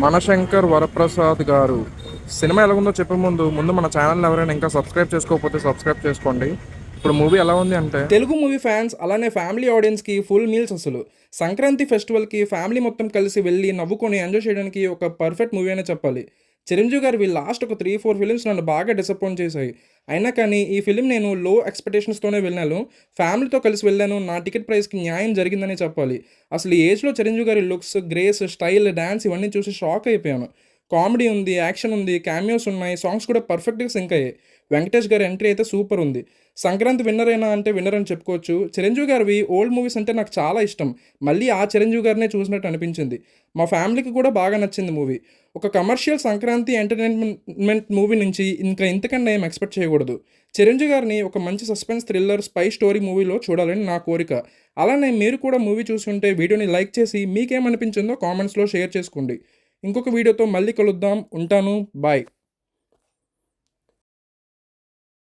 మనశంకర్ వరప్రసాద్ గారు సినిమా ఎలా ఉందో చెప్పే ముందు మన ఛానల్ ఎవరైనా ఇంకా సబ్స్క్రైబ్ చేసుకోకపోతే సబ్స్క్రైబ్ చేసుకోండి. ఇప్పుడు మూవీ ఎలా ఉంది అంటే తెలుగు మూవీ ఫ్యాన్స్ అలానే ఫ్యామిలీ ఆడియన్స్కి ఫుల్ మీల్స్ అసలు. సంక్రాంతి ఫెస్టివల్కి ఫ్యామిలీ మొత్తం కలిసి వెళ్ళి నవ్వుకొని ఎంజాయ్ చేయడానికి ఒక పర్ఫెక్ట్ మూవీ అనే చెప్పాలి. చిరంజీవి గారివి లాస్ట్ ఒక 3-4 ఫిలిమ్స్ నన్ను బాగా డిసప్పాయింట్ చేశాయి. అయినా కానీ ఈ ఫిలిం నేను లో ఎక్స్పెక్టేషన్స్తోనే వెళ్ళాను. ఫ్యామిలీతో కలిసి వెళ్ళాను. నా టికెట్ ప్రైస్కి న్యాయం జరిగిందనే చెప్పాలి. అసలు ఈ ఏజ్లో చిరంజీవి గారి లుక్స్, గ్రేస్, స్టైల్, డాన్స్ ఇవన్నీ చూసి షాక్ అయిపోయాను. కామెడీ ఉంది, యాక్షన్ ఉంది, క్యామియోస్ ఉన్నాయి, సాంగ్స్ కూడా పర్ఫెక్ట్గా సింక్ అయ్యాయి. వెంకటేష్ గారి ఎంట్రీ అయితే సూపర్ ఉంది. సంక్రాంతి విన్నర్ అయినా అంటే విన్నర్ అని చెప్పుకోవచ్చు. చిరంజీవి గారివి ఓల్డ్ మూవీస్ అంటే నాకు చాలా ఇష్టం. మళ్ళీ ఆ చిరంజీవి గారినే చూసినట్టు అనిపించింది. మా ఫ్యామిలీకి కూడా బాగా నచ్చింది మూవీ. ఒక కమర్షియల్ సంక్రాంతి ఎంటర్టైన్మెంట్ మూవీ నుంచి ఇంకా ఇంతకన్నా ఏం ఎక్స్పెక్ట్ చేయకూడదు. చిరంజీవి గారిని ఒక మంచి సస్పెన్స్ థ్రిల్లర్ స్పై స్టోరీ మూవీలో చూడాలని నా కోరిక. అలానే మీరు కూడా మూవీ చూసుంటే వీడియోని లైక్ చేసి మీకేమనిపించిందో కామెంట్స్లో షేర్ చేసుకోండి. ఇంకొక వీడియోతో మళ్ళీ కలుద్దాం. ఉంటాను. బాయ్.